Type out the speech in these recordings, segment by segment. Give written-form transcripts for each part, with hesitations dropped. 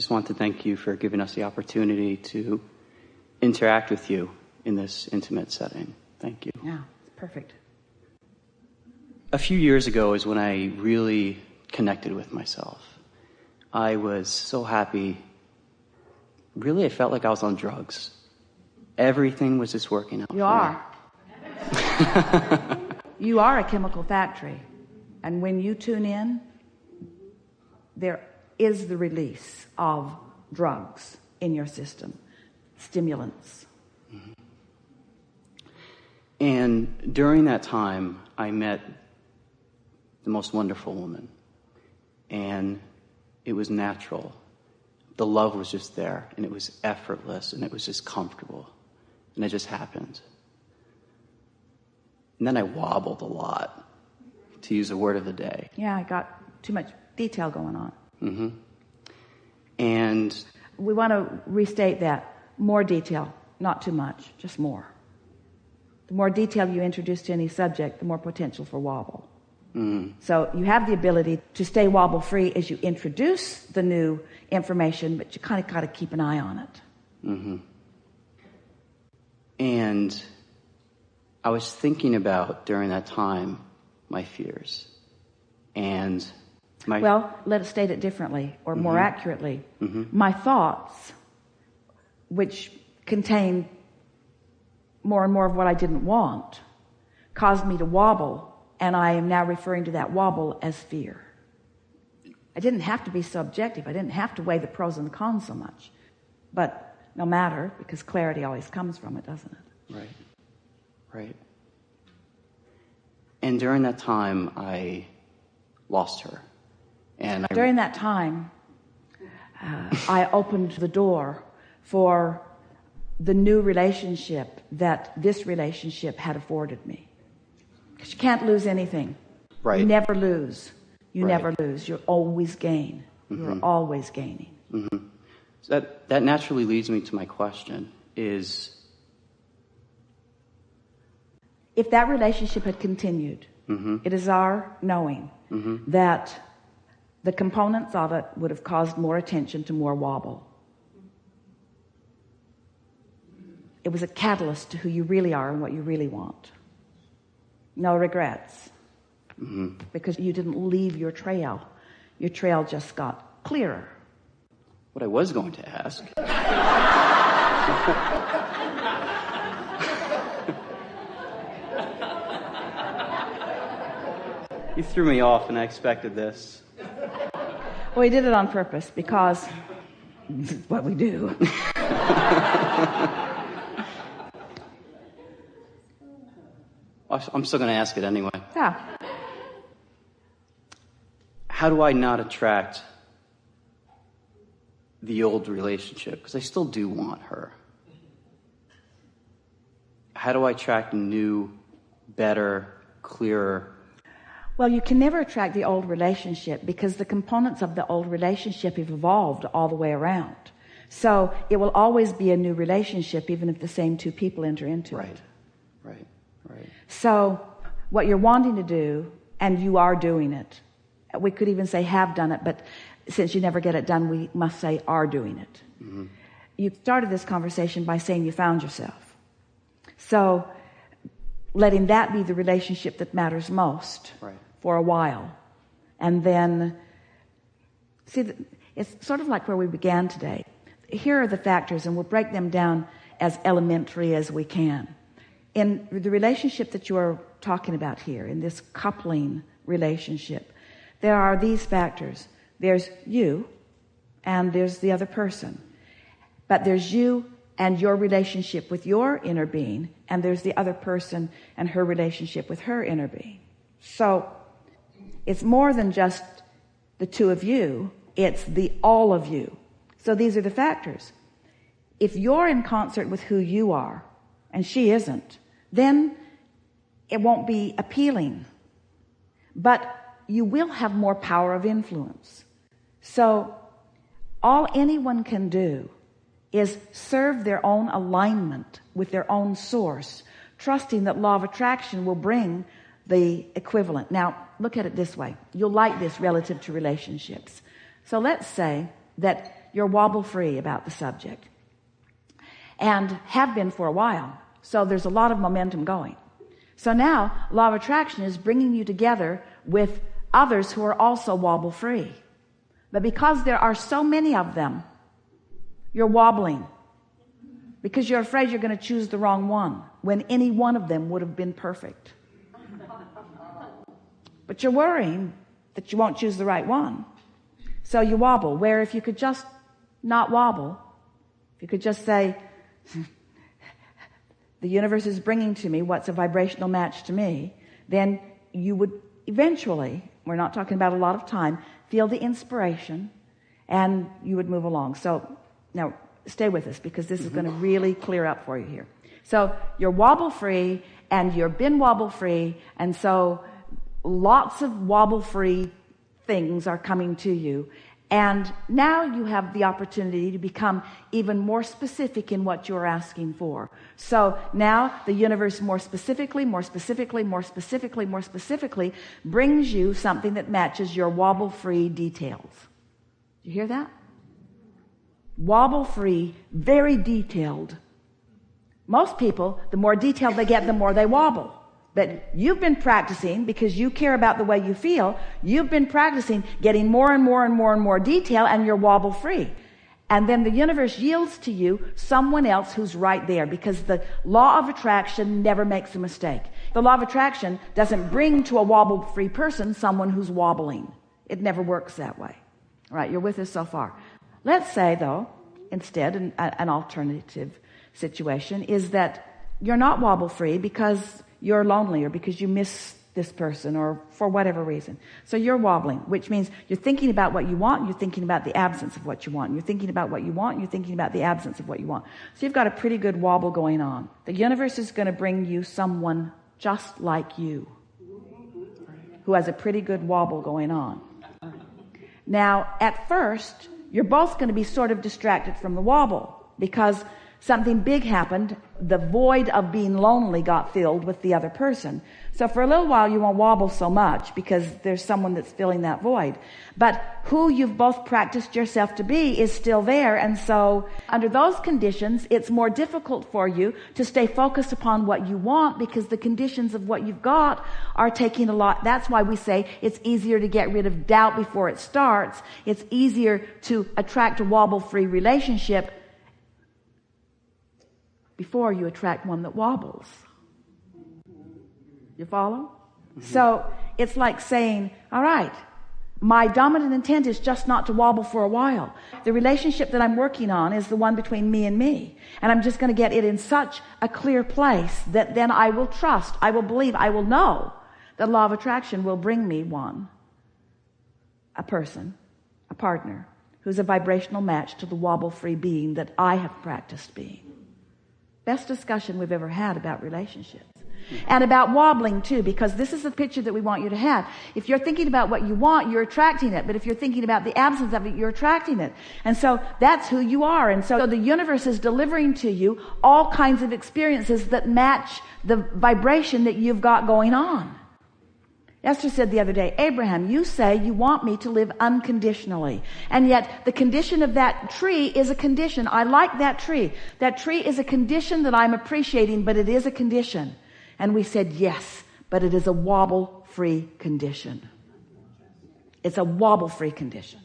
just want to thank you for giving us the opportunity to interact with you in this intimate setting. Thank you. Yeah, perfect. A few years ago is when I really connected with myself. I was so happy. Really, I felt like I was on drugs. Everything was just working out. You are. You are a chemical factory. And when you tune in, there is the release of drugs in your system, stimulants. Mm-hmm. And during that time, I met the most wonderful woman. And it was natural. The love was just there, and it was effortless, and it was just comfortable. And it just happened. And then I wobbled a lot, to use a word of the day. Yeah, I got too much detail going on. Mm-hmm. And we want to restate that. More detail, not too much, just more. The more detail you introduce to any subject, the more potential for wobble. Mm. So you have the ability to stay wobble-free as you introduce the new information, but you kind of got to keep an eye on it. Mm-hmm. And I was thinking about, during that time, my fears. And well, let's state it differently, or mm-hmm. more accurately. Mm-hmm. My thoughts, which contain more and more of what I didn't want, caused me to wobble, and I am now referring to that wobble as fear. I didn't have to be so objective. I didn't have to weigh the pros and the cons so much. But no matter, because clarity always comes from it, doesn't it? Right. Right. And during that time, I lost her. And during that time, I opened the door for the new relationship that this relationship had afforded me. Because you can't lose anything. Right. You never lose. You right. never lose. You always gain. Mm-hmm. You're always gaining. Mm-hmm. So that naturally leads me to my question is, if that relationship had continued, mm-hmm. it is our knowing mm-hmm. that the components of it would have caused more attention to more wobble. It was a catalyst to who you really are and what you really want. No regrets. Mm-hmm. Because you didn't leave your trail. Your trail just got clearer. What I was going to ask... You threw me off, and I expected this. Well, we did it on purpose, because this is what we do. I'm still going to ask it anyway. Yeah. How do I not attract the old relationship? Because I still do want her. How do I attract new, better, clearer? Well, you can never attract the old relationship, because the components of the old relationship have evolved all the way around. So it will always be a new relationship, even if the same two people enter into it. Right. So what you're wanting to do, and you are doing it, we could even say have done it, but since you never get it done, we must say are doing it. Mm-hmm. You started this conversation by saying you found yourself. So letting that be the relationship that matters most for a while. And then, see, it's sort of like where we began today. Here are the factors, and we'll break them down as elementary as we can. In the relationship that you are talking about here, in this coupling relationship, there are these factors. There's you, and there's the other person. But there's you and your relationship with your inner being, and there's the other person and her relationship with her inner being. So it's more than just the two of you, it's the all of you. So these are the factors. If you're in concert with who you are, and she isn't, then it won't be appealing. But you will have more power of influence. So all anyone can do is serve their own alignment with their own source, trusting that law of attraction will bring the equivalent. Now, look at it this way. You'll like this relative to relationships. So let's say that you're wobble free about the subject and have been for a while. So there's a lot of momentum going. So now law of attraction is bringing you together with others who are also wobble free. But because there are so many of them, you're wobbling because you're afraid you're going to choose the wrong one when any one of them would have been perfect. But you're worrying that you won't choose the right one. So you wobble, where if you could just not wobble, if you could just say, the universe is bringing to me what's a vibrational match to me, then you would eventually, we're not talking about a lot of time, feel the inspiration and you would move along. So now stay with us because this is going to really clear up for you here. So you're wobble free and you've been wobble free, and so lots of wobble free things are coming to you. And now you have the opportunity to become even more specific in what you're asking for. So now the universe more specifically brings you something that matches your wobble-free details. You hear that? Wobble-free, very detailed. Most people, the more detailed they get, the more they wobble. But you've been practicing, because you care about the way you feel, you've been practicing getting more and more detail, and you're wobble free. And then the universe yields to you someone else who's right there, because the law of attraction never makes a mistake. The law of attraction doesn't bring to a wobble free person someone who's wobbling. It never works that way. All right, you're with us so far. Let's say, though, instead, an alternative situation is that you're not wobble free because you're lonely, or because you miss this person, or for whatever reason. So you're wobbling, which means you're thinking about what you want, and you're thinking about the absence of what you want. And you're thinking about what you want, and you're thinking about the absence of what you want. So you've got a pretty good wobble going on. The universe is going to bring you someone just like you, who has a pretty good wobble going on. Now, at first, you're both going to be sort of distracted from the wobble, because something big happened. The void of being lonely got filled with the other person. So for a little while you won't wobble so much because there's someone that's filling that void. But who you've both practiced yourself to be is still there. And so under those conditions, it's more difficult for you to stay focused upon what you want, because the conditions of what you've got are taking a lot. That's why we say it's easier to get rid of doubt before it starts. It's easier to attract a wobble-free relationship before you attract one that wobbles. You follow? So it's like saying, all right, my dominant intent is just not to wobble for a while. The relationship that I'm working on is the one between me and me. And I'm just going to get it in such a clear place that then I will trust, I will believe, I will know that law of attraction will bring me one, a person, a partner, who's a vibrational match to the wobble-free being that I have practiced being. Best discussion we've ever had about relationships. And about wobbling too, because this is the picture that we want you to have. If you're thinking about what you want, you're attracting it. But if you're thinking about the absence of it, you're attracting it. And so that's who you are. And so the universe is delivering to you all kinds of experiences that match the vibration that you've got going on. Esther said the other day, Abraham, you say you want me to live unconditionally. And yet the condition of that tree is a condition. I like that tree. That tree is a condition that I'm appreciating, but it is a condition. And we said, yes, but it is a wobble-free condition. It's a wobble-free condition.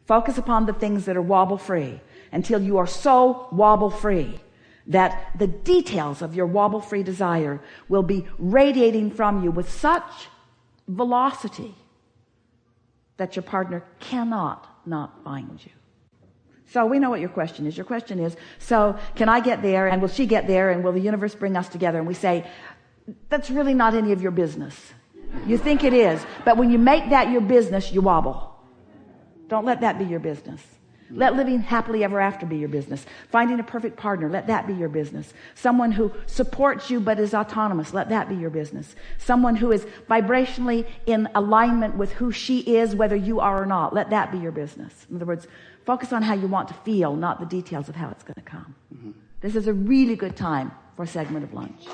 Focus upon the things that are wobble-free until you are so wobble-free that the details of your wobble-free desire will be radiating from you with such velocity that your partner cannot not find you. So we know what your question is. Your question is, so can I get there, and will she get there, and will the universe bring us together? And we say, that's really not any of your business. You think it is, but when you make that your business, you wobble. Don't let that be your business. Let living happily ever after be your business. Finding a perfect partner, let that be your business. Someone who supports you but is autonomous, let that be your business. Someone who is vibrationally in alignment with who she is, whether you are or not, let that be your business. In other words, focus on how you want to feel, not the details of how it's going to come. This is a really good time for a segment of lunch.